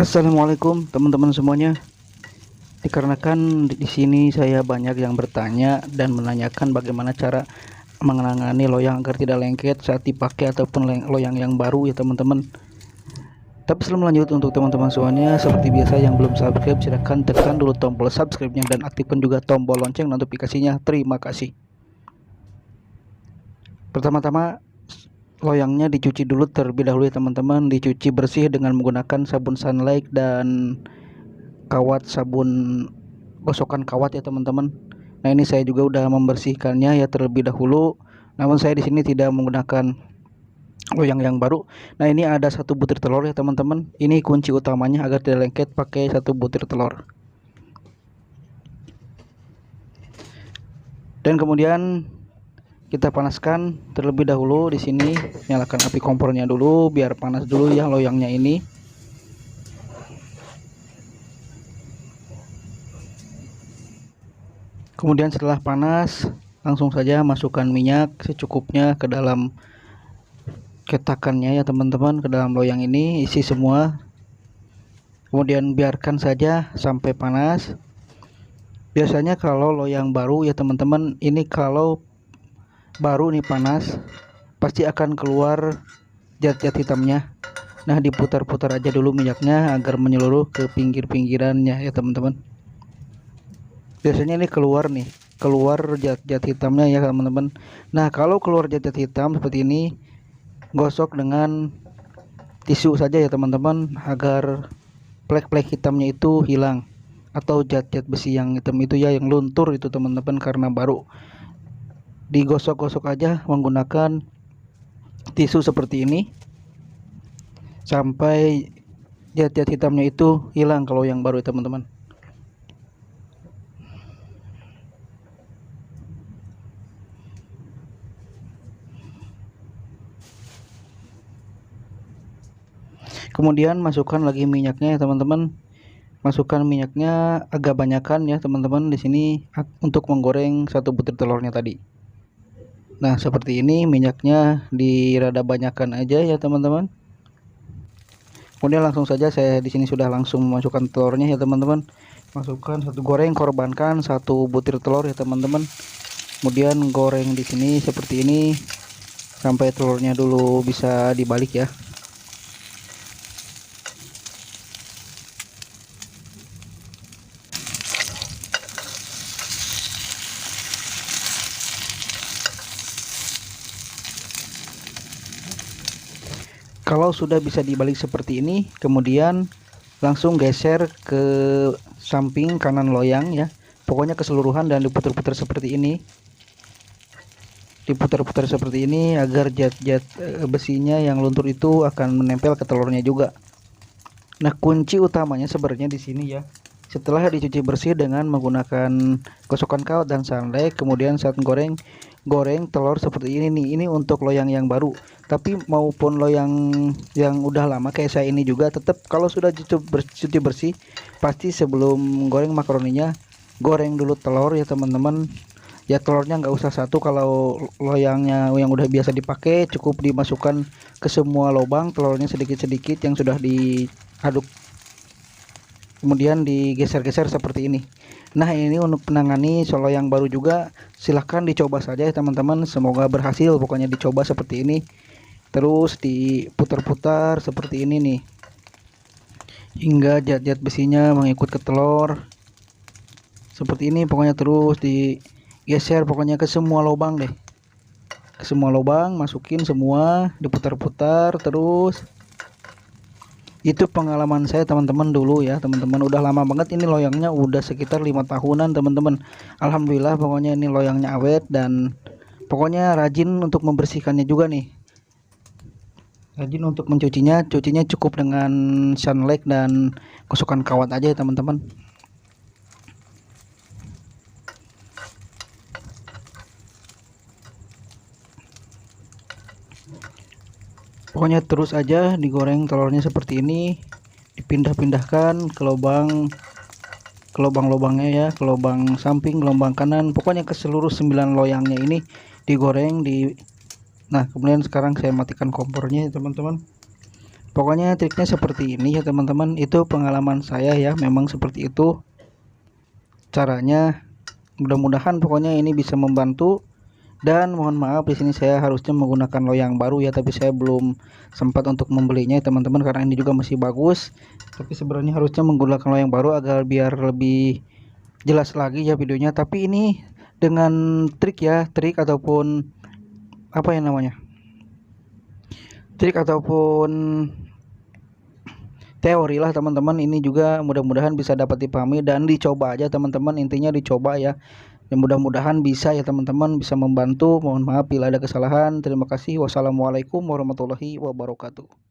Assalamualaikum teman-teman semuanya. Dikarenakan di sini saya banyak yang bertanya dan menanyakan bagaimana cara menangani loyang agar tidak lengket saat dipakai ataupun loyang yang baru ya teman-teman. Tapi sebelum lanjut, untuk teman-teman semuanya, seperti biasa yang belum subscribe silahkan tekan dulu tombol subscribe-nya dan aktifkan juga tombol lonceng notifikasinya. Terima kasih. Pertama-tama loyangnya dicuci dulu terlebih dahulu ya teman-teman. Dicuci bersih dengan menggunakan sabun Sunlight dan kawat sabun gosokan kawat ya teman-teman. Nah, ini saya juga udah membersihkannya ya terlebih dahulu. Namun saya di sini tidak menggunakan loyang yang baru. Nah, ini ada satu butir telur ya teman-teman. Ini kunci utamanya agar tidak lengket, pakai satu butir telur. Dan kemudian kita panaskan terlebih dahulu di sini. Nyalakan api kompornya dulu biar panas dulu ya loyangnya ini. Kemudian setelah panas, langsung saja masukkan minyak secukupnya ke dalam cetakannya ya teman-teman, ke dalam loyang ini, isi semua. Kemudian biarkan saja sampai panas. Biasanya kalau loyang baru ya teman-teman, ini kalau baru nih panas, pasti akan keluar zat-zat hitamnya. Nah, diputar-putar aja dulu minyaknya agar menyeluruh ke pinggir-pinggirannya ya teman-teman. Biasanya ini keluar zat-zat hitamnya ya teman-teman. Nah, kalau keluar zat-zat hitam seperti ini, gosok dengan tisu saja ya teman-teman agar plek-plek hitamnya itu hilang, atau zat-zat besi yang hitam itu ya, yang luntur itu teman-teman, karena baru. Digosok-gosok aja menggunakan tisu seperti ini sampai zat-zat hitamnya itu hilang kalau yang baru ya teman-teman. Kemudian masukkan lagi minyaknya ya teman-teman. Masukkan minyaknya agak banyakan ya teman-teman di sini untuk menggoreng satu butir telurnya tadi. Nah, seperti ini minyaknya dirada banyakan aja ya teman-teman. Kemudian langsung saja saya di sini sudah langsung memasukkan telurnya ya teman-teman. Masukkan satu, goreng, korbankan satu butir telur ya teman-teman. Kemudian goreng di sini seperti ini sampai telurnya dulu bisa dibalik ya. Kalau sudah bisa dibalik seperti ini, kemudian langsung geser ke samping kanan loyang ya. Pokoknya keseluruhan dan diputar-putar seperti ini. Diputar-putar seperti ini agar zat-zat besinya yang luntur itu akan menempel ke telurnya juga. Nah, kunci utamanya sebenarnya di sini ya. Setelah dicuci bersih dengan menggunakan gosokan kawat dan Sunlight, kemudian saat goreng telur seperti ini nih. Ini untuk loyang yang baru. Tapi maupun loyang yang udah lama kayak saya ini juga, tetap kalau sudah cuci bersih, pasti sebelum goreng makaroninya goreng dulu telur ya teman-teman. Ya, telurnya nggak usah satu. Kalau loyangnya yang udah biasa dipakai, cukup dimasukkan ke semua lubang telurnya sedikit-sedikit yang sudah diaduk, kemudian digeser-geser seperti ini. Nah, ini untuk menangani solo yang baru juga, silahkan dicoba saja ya teman-teman, semoga berhasil. Pokoknya dicoba seperti ini, terus diputar-putar seperti ini nih, hingga zat-zat besinya mengikut ke telur seperti ini. Pokoknya terus digeser pokoknya ke semua lubang deh, ke semua lubang masukin semua, diputar-putar terus. Itu pengalaman saya teman-teman dulu ya teman-teman, udah lama banget ini loyangnya, udah sekitar 5 tahunan teman-teman. Alhamdulillah pokoknya ini loyangnya awet dan pokoknya rajin untuk membersihkannya juga nih, rajin untuk mencucinya. Cucinya cukup dengan Sunlight dan gosokan kawat aja ya teman-teman. Pokoknya terus aja digoreng telurnya seperti ini, dipindah-pindahkan ke lubang-lubangnya ya, ke lubang samping, ke lubang kanan, pokoknya ke seluruh 9 loyangnya ini digoreng. Nah, kemudian sekarang saya matikan kompornya ya teman-teman. Pokoknya triknya seperti ini ya teman-teman, itu pengalaman saya ya, memang seperti itu caranya. Mudah-mudahan pokoknya ini bisa membantu. Dan mohon maaf di sini saya harusnya menggunakan loyang baru ya, tapi saya belum sempat untuk membelinya ya teman-teman, karena ini juga masih bagus. Tapi sebenarnya harusnya menggunakan loyang baru agar biar lebih jelas lagi ya videonya. Tapi ini dengan trik ya, trik ataupun apa yang namanya, trik ataupun teori lah teman-teman, ini juga mudah-mudahan bisa dapat dipahami dan dicoba aja teman-teman, intinya dicoba ya. Dan mudah-mudahan bisa ya teman-teman, bisa membantu. Mohon maaf bila ada kesalahan. Terima kasih. Wassalamualaikum warahmatullahi wabarakatuh.